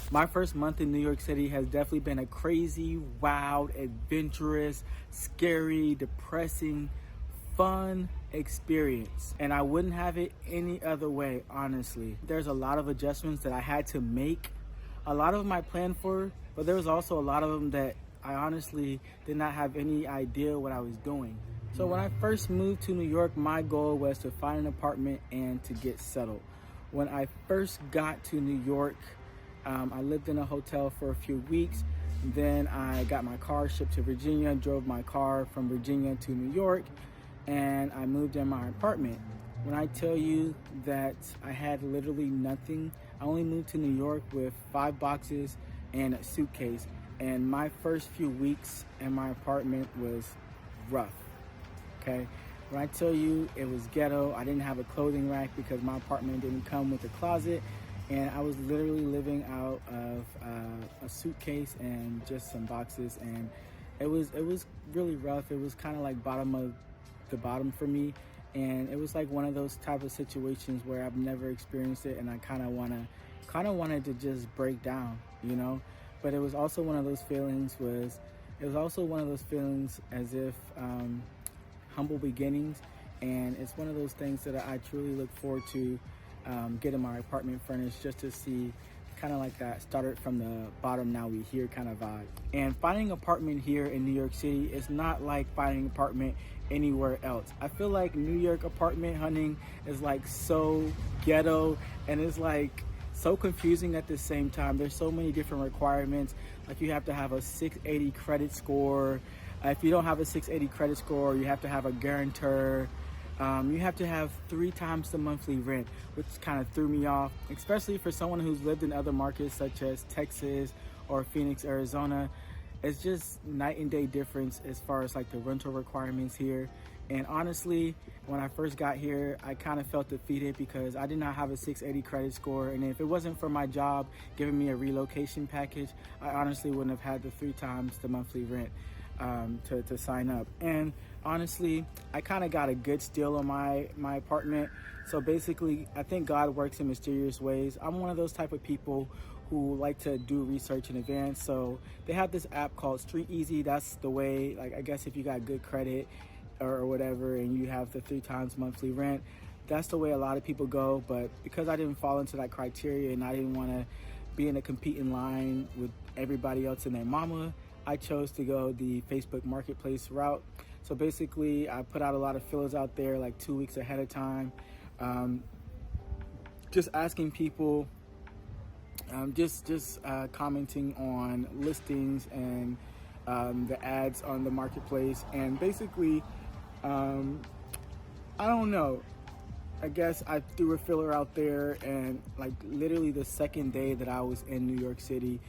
My first month in New York City has definitely been a crazy, wild, adventurous, scary, depressing, fun experience. And I wouldn't have it any other way, honestly. There's a lot of adjustments that I had to make. A lot of them I planned for, but there was also a lot of them that I honestly did not have any idea what I was doing. So when I first moved to New York, my goal was to find an apartment and to get settled. When I first got to New York, I lived in a hotel for a few weeks. Then I got my car shipped to Virginia, drove my car from Virginia to New York, and I moved in my apartment. When I tell you that I had literally nothing, I only moved to New York with 5 boxes and a suitcase. And my first few weeks in my apartment was rough, okay? When I tell you it was ghetto, I didn't have a clothing rack because my apartment didn't come with a closet. And I was literally living out of a suitcase and just some boxes, and it was really rough. It was kind of like bottom of the bottom for me, and it was like one of those type of situations where I've never experienced it, and I kind of wanted to just break down, you know. But it was also one of those feelings as if humble beginnings, and it's one of those things that I truly look forward to. Getting my apartment furnished just to see kind of like that started from the bottom, now we here kind of vibe. And finding an apartment here in New York City is not like finding an apartment anywhere else. I feel like New York apartment hunting is like so ghetto, and it's like so confusing at the same time. There's so many different requirements. Like you have to have a 680 credit score. If you don't have a 680 credit score, you have to have a guarantor. You have to have 3 times the monthly rent, which kind of threw me off, especially for someone who's lived in other markets such as Texas or Phoenix, Arizona. It's just night and day difference as far as like the rental requirements here. And honestly, when I first got here, I kind of felt defeated because I did not have a 680 credit score. And if it wasn't for my job giving me a relocation package, I honestly wouldn't have had the 3 times the monthly rent to sign up. And honestly, I kind of got a good steal on my apartment. So basically, I think God works in mysterious ways. I'm one of those type of people who like to do research in advance. So they have this app called Street Easy. That's the way, like, I guess if you got good credit or whatever and you have the 3 times monthly rent, that's the way a lot of people go. But because I didn't fall into that criteria and I didn't want to be in a competing line with everybody else and their mama, I chose to go the Facebook Marketplace route. So basically, I put out a lot of fillers out there like 2 weeks ahead of time, just asking people, commenting on listings and the ads on the marketplace. And basically, I don't know, I guess I threw a filler out there, and like literally the second day that I was in New York City,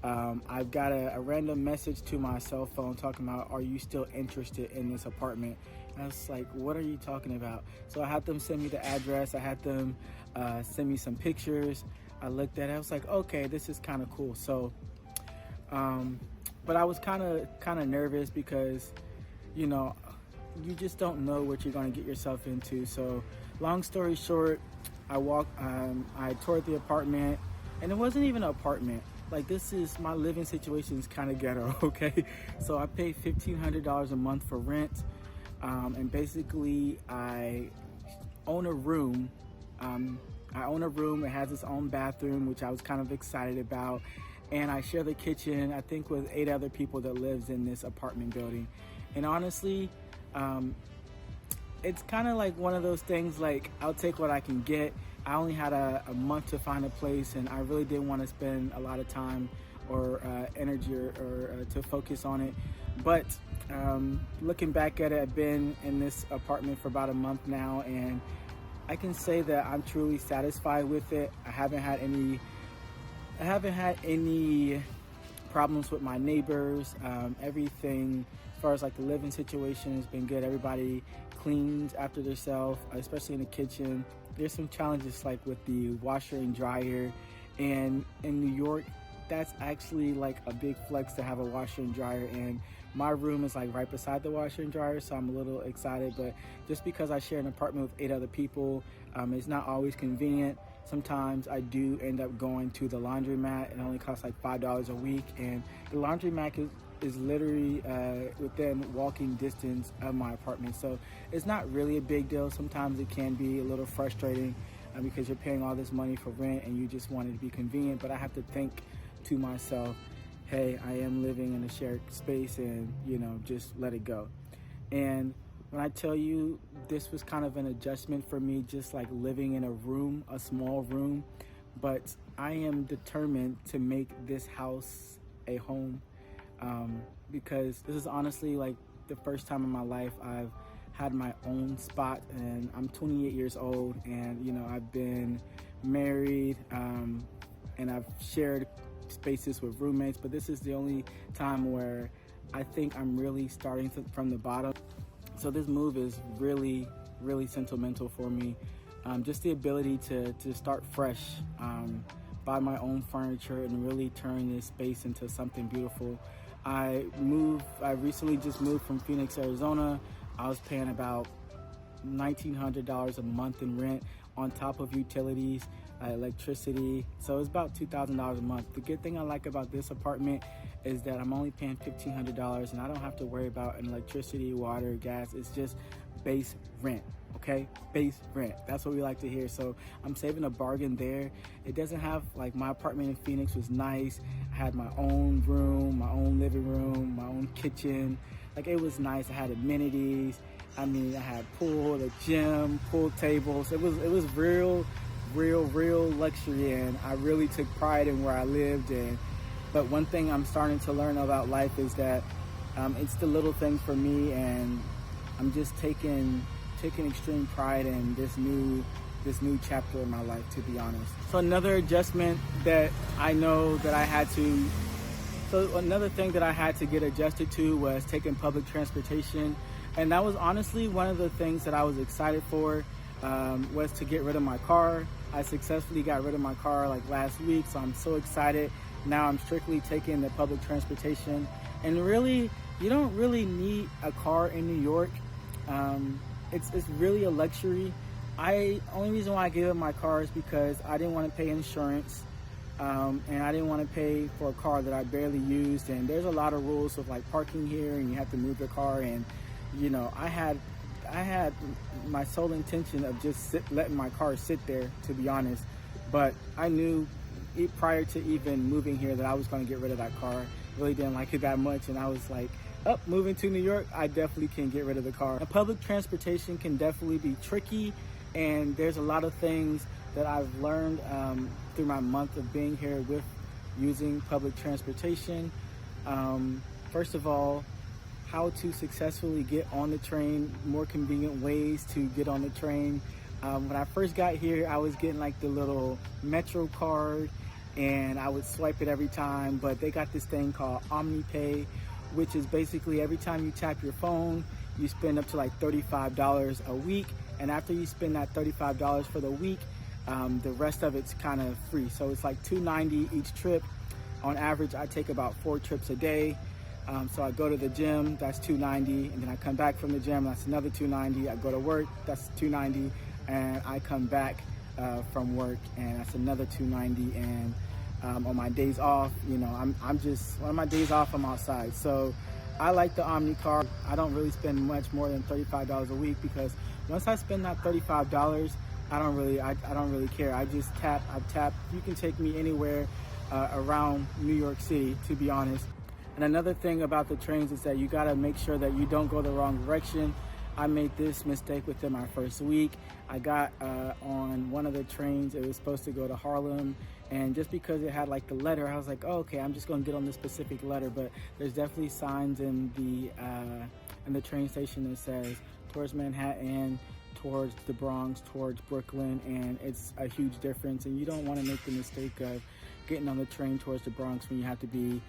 I've got a random message to my cell phone talking about, are you still interested in this apartment? And I was like, what are you talking about? So I had them send me the address. I had them send me some pictures. I looked at it. I was like, okay, this is kind of cool. So, but I was kind of nervous because, you know, you just don't know what you're going to get yourself into. So long story short, I toured the apartment, and it wasn't even an apartment. Like, my living situation is kind of ghetto, okay? So I pay $1,500 a month for rent, and basically I own a room. It has its own bathroom, which I was kind of excited about, and I share the kitchen, I think, with 8 other people that lives in this apartment building. And honestly, it's kind of like one of those things, like, I'll take what I can get. I only had a month to find a place, and I really didn't want to spend a lot of time or energy or to focus on it. But looking back at it, I've been in this apartment for about a month now, and I can say that I'm truly satisfied with it. I haven't had any problems with my neighbors. Everything as far as like the living situation has been good. Everybody cleans after themselves, especially in the kitchen. There's some challenges like with the washer and dryer, and in New York, that's actually like a big flex to have a washer and dryer, and my room is like right beside the washer and dryer, so I'm a little excited. But just because I share an apartment with 8 other people, it's not always convenient. sometimes I do end up going to the laundromat. It only costs like $5 a week, and the laundromat is literally within walking distance of my apartment. So it's not really a big deal. Sometimes it can be a little frustrating because you're paying all this money for rent and you just want it to be convenient. But I have to think to myself, hey, I am living in a shared space, and just let it go. And when I tell you, this was kind of an adjustment for me, just like living in a room, a small room, but I am determined to make this house a home, because this is honestly like the first time in my life I've had my own spot, and I'm 28 years old, and I've been married, and I've shared spaces with roommates, but this is the only time where I think I'm really starting from the bottom. So this move is really, really sentimental for me. Just the ability to start fresh, buy my own furniture, and really turn this space into something beautiful. I recently just moved from Phoenix, Arizona. I was paying about $1,900 a month in rent on top of utilities, electricity. So it's about $2,000 a month. The good thing I like about this apartment is that I'm only paying $1,500, and I don't have to worry about an electricity, water, gas. It's just base rent, okay? Base rent. That's what we like to hear. So I'm saving a bargain there. It doesn't have, like, my apartment in Phoenix was nice. I had my own room, my own living room, my own kitchen. Like, it was nice. I had amenities. I had pool, the gym, pool tables. It was real luxury, and I really took pride in where I lived. But one thing I'm starting to learn about life is that it's the little things for me, and I'm just taking extreme pride in this new chapter in my life, to be honest. So another adjustment that I know that I had to. So another thing that I had to get adjusted to was taking public transportation. And that was honestly one of the things that I was excited for, was to get rid of my car. I successfully got rid of my car like last week, so I'm so excited. Now I'm strictly taking the public transportation. And really, you don't really need a car in New York. It's really a luxury. Only reason why I gave up my car is because I didn't want to pay insurance. And I didn't want to pay for a car that I barely used. And there's a lot of rules of like parking here, and you have to move your car. And I had my sole intention of just letting my car sit there, to be honest. But I knew prior to even moving here that I was going to get rid of that car. Really didn't like it that much, and I was like, moving to New York, I definitely can get rid of the car. And public transportation can definitely be tricky, and there's a lot of things that I've learned through my month of being here with using public transportation. First of all, how to successfully get on the train, more convenient ways to get on the train. When I first got here, I was getting like the little Metro card, and I would swipe it every time, but they got this thing called OmniPay, which is basically every time you tap your phone, you spend up to like $35 a week, and after you spend that $35 for the week, the rest of it's kind of free. So it's like $2.90 each trip. On average, I take about 4 trips a day. So I go to the gym, that's $2.90, and then I come back from the gym, that's another $2.90. I go to work, that's $2.90, and I come back from work, and that's another $2.90. And on my days off, I'm just, on my days off, I'm outside. So I like the Omni card. I don't really spend much more than $35 a week, because once I spend that $35, I don't really care. I tap. You can take me anywhere around New York City, to be honest. And another thing about the trains is that you gotta make sure that you don't go the wrong direction. I made this mistake within my first week. I got on one of the trains. It was supposed to go to Harlem, and just because it had like the letter, I was like, oh, okay, I'm just gonna get on this specific letter. But there's definitely signs in the train station that says towards Manhattan, towards the Bronx, towards Brooklyn, and it's a huge difference. And you don't want to make the mistake of getting on the train towards the Bronx when you have to be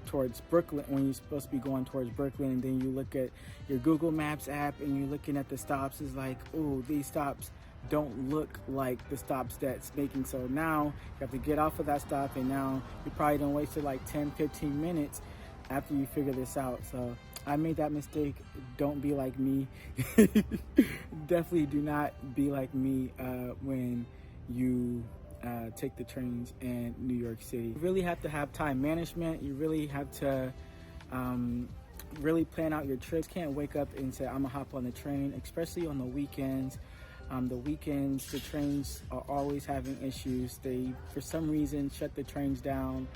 towards Brooklyn, when you're supposed to be going towards Brooklyn. And then you look at your Google Maps app and you're looking at the stops. It's like, oh, these stops don't look like the stops that's making. So now you have to get off of that stop, and now you probably done wasted like 10-15 minutes after you figure this out. So I made that mistake. Don't be like me. Definitely do not be like me when you take the trains in New York City. You really have to have time management. You really have to really plan out your trips. Can't wake up and say, I'm gonna hop on the train, especially on the weekends. The trains are always having issues. They, for some reason, shut the trains down,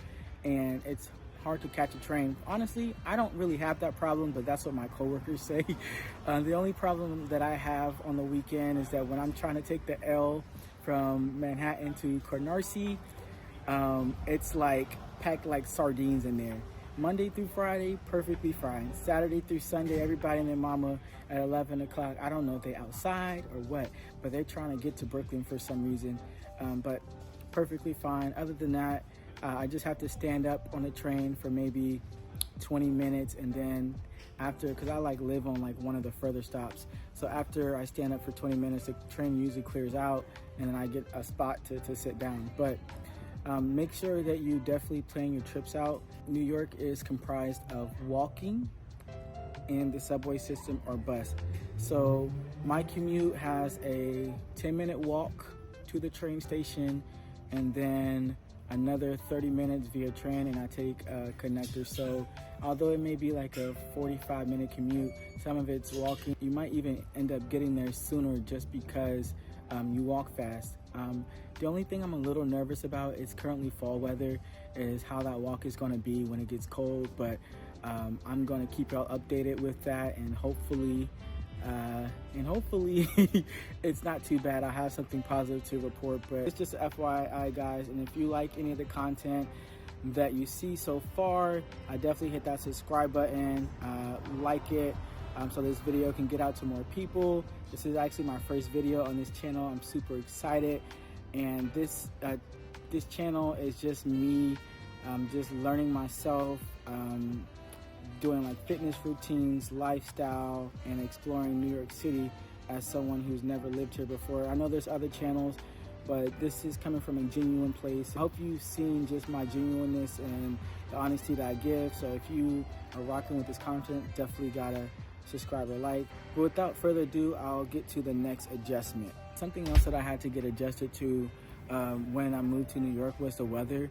and it's hard to catch a train. Honestly, I don't really have that problem, but that's what my coworkers say. The only problem that I have on the weekend is that when I'm trying to take the L from Manhattan to Canarsie, it's like packed like sardines in there. Monday through Friday, perfectly fine. Saturday through Sunday, everybody and their mama at 11 o'clock. I don't know if they outside or what, but they're trying to get to Brooklyn for some reason. But perfectly fine. Other than that, I just have to stand up on the train for maybe 20 minutes, and then after, because I live on one of the further stops, so after I stand up for 20 minutes, the train usually clears out, and then I get a spot to sit down. But make sure that you definitely plan your trips out. New York is comprised of walking and the subway system or bus. So my commute has a 10-minute walk to the train station, and then another 30 minutes via train, and I take a connector. So although it may be like a 45-minute commute, some of it's walking. You might even end up getting there sooner just because you walk fast. The only thing I'm a little nervous about is currently fall weather, is how that walk is going to be when it gets cold, but I'm going to keep y'all updated with that, and hopefully it's not too bad. I have something positive to report, but it's just FYI, guys. And if you like any of the content that you see so far, I definitely hit that subscribe button, like it, so this video can get out to more people. This is actually my first video on this channel. I'm super excited, and this channel is just me just learning myself, doing fitness routines, lifestyle, and exploring New York City as someone who's never lived here before. I know there's other channels, but this is coming from a genuine place. I hope you've seen just my genuineness and the honesty that I give. So if you are rocking with this content, definitely gotta subscribe or like. But without further ado, I'll get to the next adjustment. Something else that I had to get adjusted to when I moved to New York was the weather.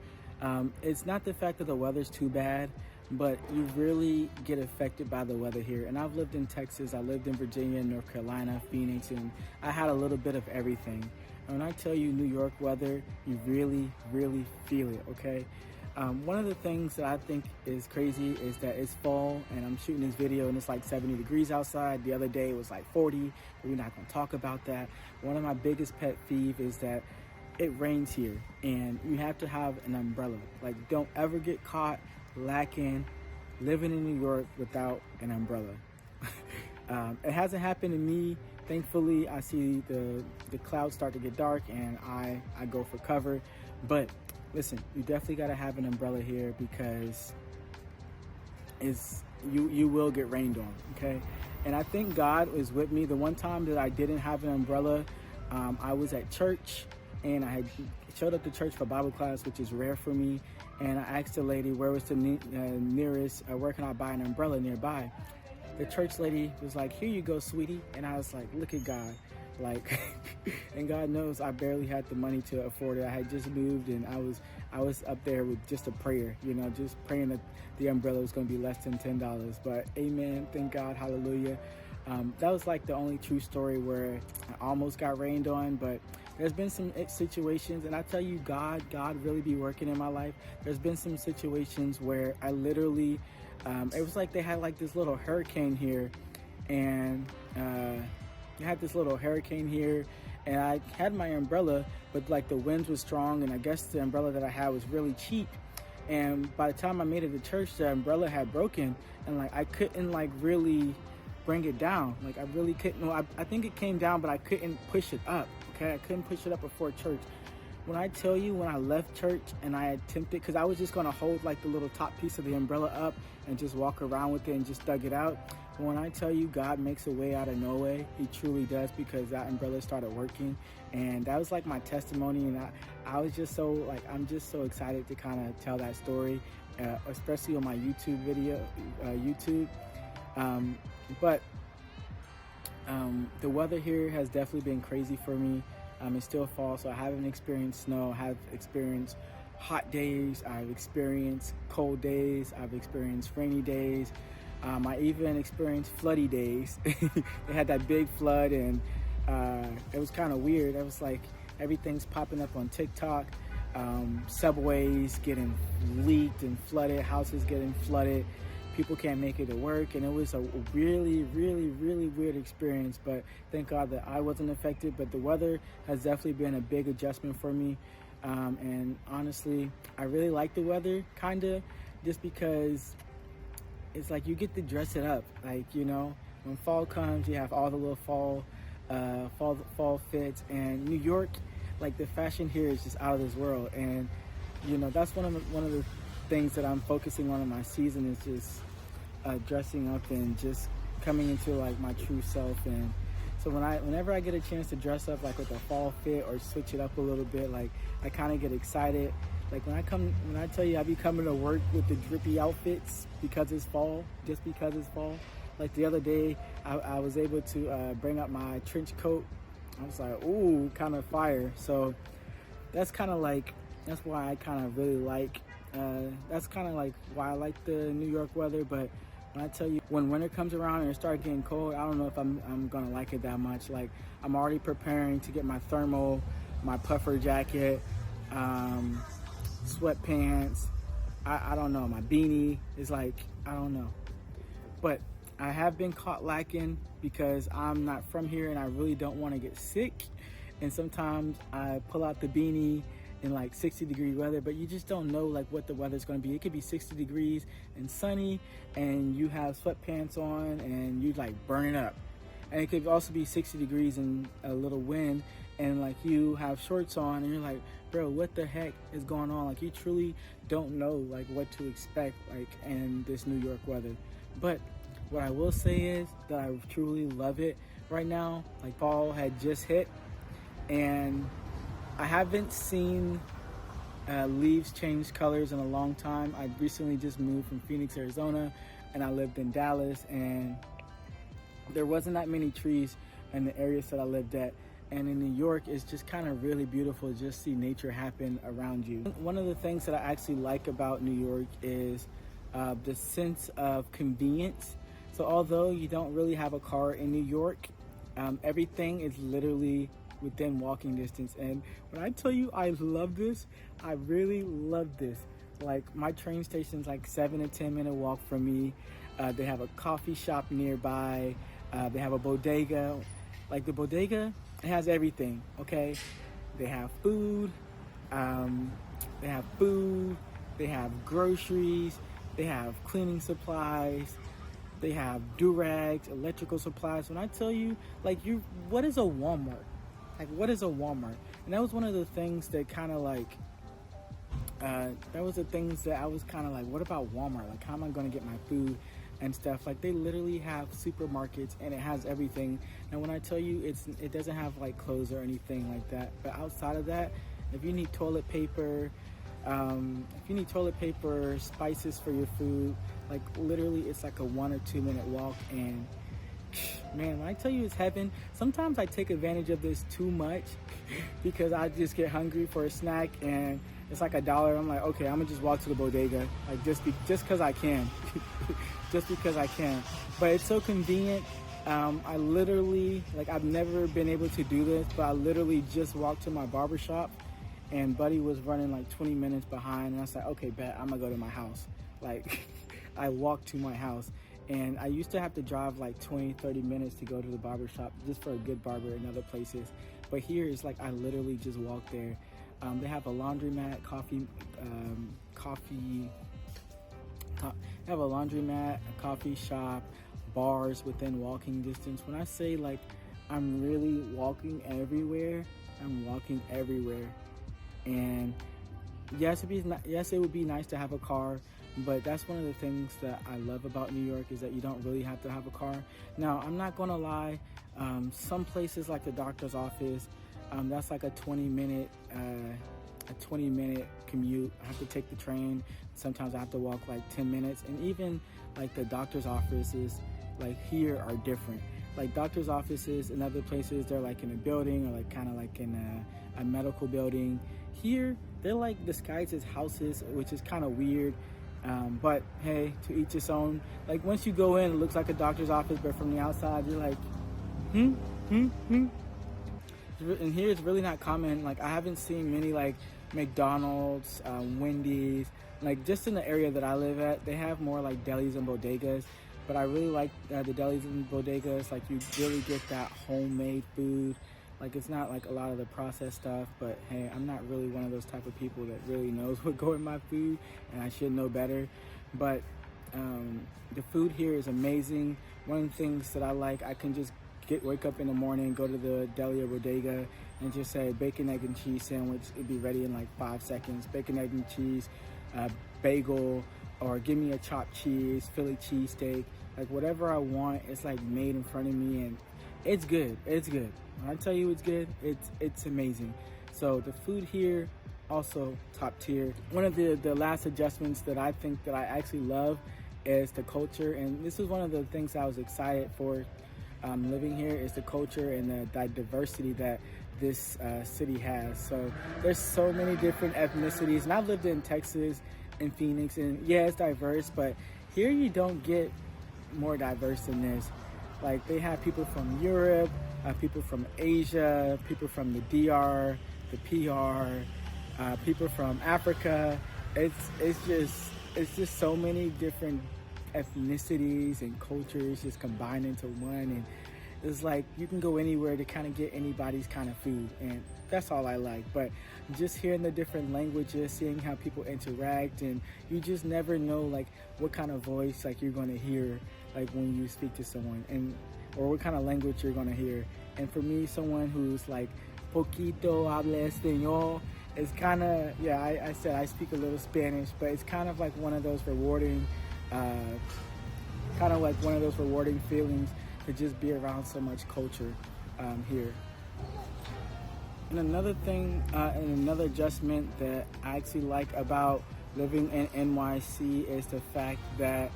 It's not the fact that the weather's too bad, but you really get affected by the weather here. And I've lived in Texas, I lived in Virginia, North Carolina, Phoenix, and I had a little bit of everything. And when I tell you New York weather, you really, really feel it, okay? One of the things that I think is crazy is that it's fall, and I'm shooting this video and it's like 70 degrees outside. The other day it was like 40, but we're not gonna talk about that. One of my biggest pet peeve is that it rains here, and you have to have an umbrella. Don't ever get caught lacking living in New York without an umbrella. It hasn't happened to me. Thankfully, I see the clouds start to get dark, and I go for cover. But listen, you definitely got to have an umbrella here, because you will get rained on, okay? And I think God was with me. The one time that I didn't have an umbrella, I was at church, and I had showed up to church for Bible class, which is rare for me. And I asked the lady where was the nearest, where can I buy an umbrella nearby? The church lady was like, here you go, sweetie. And I was like, look at God. And God knows I barely had the money to afford it. I had just moved, and I was up there with just a prayer, just praying that the umbrella was going to be less than $10. But amen, thank God, hallelujah. That was the only true story where I almost got rained on, but there's been some situations, and I tell you, God really be working in my life. There's been some situations where I literally, it was like they had this little hurricane here, and you had this little hurricane here, and I had my umbrella, but the winds were strong, and I guess the umbrella that I had was really cheap. And by the time I made it to church, the umbrella had broken, and I couldn't really bring it down. I really couldn't. No, I think it came down, but I couldn't push it up. Okay, I couldn't push it up before church. When I tell you, when I left church and I attempted, because I was just gonna hold the little top piece of the umbrella up and just walk around with it and just dug it out. But when I tell you God makes a way out of no way, He truly does, because that umbrella started working, and that was my testimony. And I was just so I'm just so excited to kind of tell that story, especially on my YouTube video, But the weather here has definitely been crazy for me. It's still fall, so I haven't experienced snow. I have experienced hot days. I've experienced cold days. I've experienced rainy days. I even experienced floody days. They had that big flood, and it was kind of weird. It was like everything's popping up on TikTok. Subways getting leaked and flooded, houses getting flooded, people can't make it to work, and it was a really, really, really weird experience. But thank God that I wasn't affected. But the weather has definitely been a big adjustment for me, and honestly, I really like the weather, kinda, just because it's like you get to dress it up. Like, you know, when fall comes, you have all the little fall fits, and New York, like the fashion here is just out of this world. And you know, that's one of the things that I'm focusing on in my season, is just dressing up and just coming into like my true self. And so whenever I get a chance to dress up like with a fall fit or switch it up a little bit, like I kind of get excited. Like when I tell you I be coming to work with the drippy outfits because it's fall, just because it's fall. Like the other day, I was able to bring up my trench coat. I was like, ooh, kind of fire. So that's kind of like, that's why I kind of really like, that's kind of like why I like the New York weather. But when I tell you, when winter comes around and it starts getting cold, I don't know if I'm gonna like it that much. Like I'm already preparing to get my thermal, my puffer jacket, sweatpants. I don't know, my beanie is like, I don't know. But I have been caught lacking because I'm not from here and I really don't want to get sick. And sometimes I pull out the beanie in like 60-degree weather, but you just don't know like what the weather's going to be. It could be 60 degrees and sunny, and you have sweatpants on and you like burning up. And it could also be 60 degrees and a little wind, and like you have shorts on and you're like, bro, what the heck is going on? Like you truly don't know like what to expect like in this New York weather. But what I will say is that I truly love it right now. Like fall had just hit, and I haven't seen leaves change colors in a long time. I recently just moved from Phoenix, Arizona, and I lived in Dallas, and there wasn't that many trees in the areas that I lived at. And in New York, it's just kind of really beautiful to just see nature happen around you. One of the things that I actually like about New York is the sense of convenience. So although you don't really have a car in New York, everything is literally within walking distance. And when I tell you I love this, I really love this. Like my train station's like 7 to 10 minute walk from me. They have a coffee shop nearby. They have a bodega. Like the bodega, it has everything, okay? They have food, they have groceries, they have cleaning supplies, they have do-rags, electrical supplies. When I tell you, like what is a Walmart? Like what is a Walmart? And that was one of the things that kind of like, that was the things that I was kind of like, what about Walmart? Like how am I gonna get my food and stuff? Like they literally have supermarkets and it has everything. And when I tell you it doesn't have like clothes or anything like that, but outside of that, if you need toilet paper, spices for your food, like literally it's like a 1 or 2 minute walk. And man, when I tell you it's heaven, sometimes I take advantage of this too much because I just get hungry for a snack and it's like $1. I'm like, okay, I'm gonna just walk to the bodega, like just because I can. Just because I can. But it's so convenient. I literally, like I've never been able to do this, but I literally just walked to my barbershop and Buddy was running like 20 minutes behind, and I was like, okay, bet, I'm gonna go to my house. Like I walked to my house, and I used to have to drive like 20-30 minutes to go to the barbershop just for a good barber in other places. But here it's like I literally just walk there. They have a laundromat, they have a laundromat, a coffee shop, bars within walking distance. When I say like I'm really walking everywhere, I'm walking everywhere. And yes, it would be nice to have a car, but that's one of the things that I love about New York is that you don't really have to have a car. Now, I'm not gonna lie, some places like the doctor's office, that's like a 20-minute commute. I have to take the train. Sometimes I have to walk like 10 minutes. And even like the doctor's offices like here are different. like doctor's offices and other places, they're like in a building or like kind of like in a medical building. Here, they're like disguised as houses, which is kind of weird. But hey, to each its own. Like once you go in, it looks like a doctor's office, but from the outside, you're like, hmm, hmm, hmm. And here it's really not common. Like I haven't seen many like McDonald's, Wendy's. Like just in the area that I live at, they have more like delis and bodegas. But I really like the delis and bodegas. Like you really get that homemade food. Like it's not like a lot of the processed stuff. But hey, I'm not really one of those type of people that really knows what go in my food, and I should know better. But the food here is amazing. One of the things that I like, I can just wake up in the morning, go to the deli or bodega, and just say bacon, egg, and cheese sandwich. It'd be ready in like 5 seconds. Bacon, egg, and cheese, bagel, or give me a chopped cheese, Philly cheesesteak. Like whatever I want, it's like made in front of me, and it's good. It's good. When I tell you it's good, it's amazing. So the food here, also top tier. One of the last adjustments that I think that I actually love is the culture, and this is one of the things I was excited for living here, is the culture and the diversity that this city has. So there's so many different ethnicities, and I've lived in Texas and Phoenix, and yeah, it's diverse, but here you don't get more diverse than this. Like they have people from Europe, people from Asia, people from the DR, the PR, people from Africa. It's just so many different ethnicities and cultures just combined into one, and it's like you can go anywhere to kind of get anybody's kind of food, and that's all I like. But just hearing the different languages, seeing how people interact, and you just never know like what kind of voice like you're going to hear like when you speak to someone, and or what kind of language you're going to hear. And for me, someone who's like poquito habla español, it's kind of, yeah, I said I speak a little Spanish, but it's kind of like one of those rewarding feelings to just be around so much culture here. And another thing, and another adjustment that I actually like about living in NYC is the fact that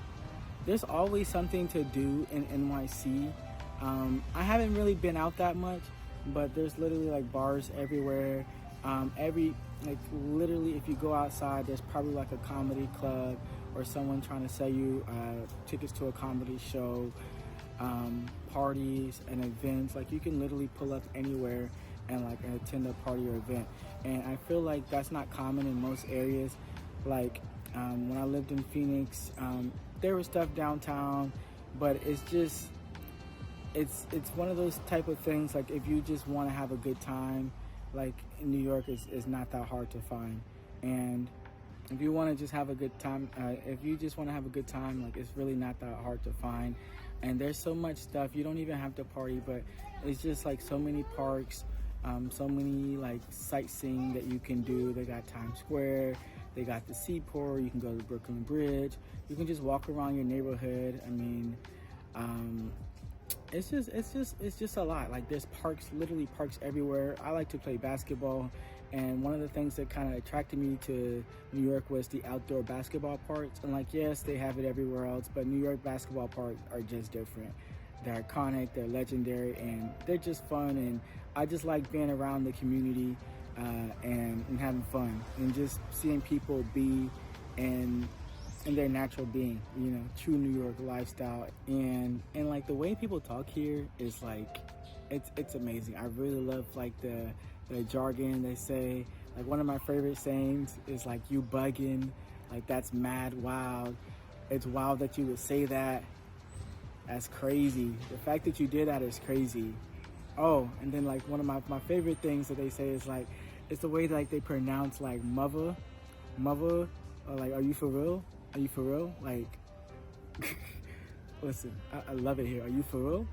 there's always something to do in NYC. I haven't really been out that much, but there's literally like bars everywhere. Literally, if you go outside, there's probably like a comedy club or someone trying to sell you tickets to a comedy show, parties and events. Like you can literally pull up anywhere and like attend a party or event. And I feel like that's not common in most areas. Like when I lived in Phoenix, there was stuff downtown, but it's just, it's one of those type of things. Like if you just want to have a good time, like in New York is not that hard to find. And if you want to just have a good time, like it's really not that hard to find. And there's so much stuff, you don't even have to party, but it's just like so many parks, so many like sightseeing that you can do. They got Times Square, they got the Seaport, you can go to the Brooklyn Bridge, you can just walk around your neighborhood. I mean, it's just a lot. Like there's parks, literally parks everywhere. I like to play basketball, and one of the things that kind of attracted me to New York was the outdoor basketball parks. And like, yes, they have it everywhere else, but New York basketball parks are just different. They're iconic, they're legendary, and they're just fun. And I just like being around the community and having fun and just seeing people be in their natural being, you know, true New York lifestyle. And like the way people talk here is like, it's amazing. I really love like the jargon they say. Like one of my favorite sayings is like, you bugging, like that's mad wild. It's wild that you would say that. That's crazy. The fact that you did that is crazy. Oh, and then like one of my favorite things that they say is like, it's the way like they pronounce like mother, or like, are you for real? Are you for real? Like, listen, I love it here. Are you for real?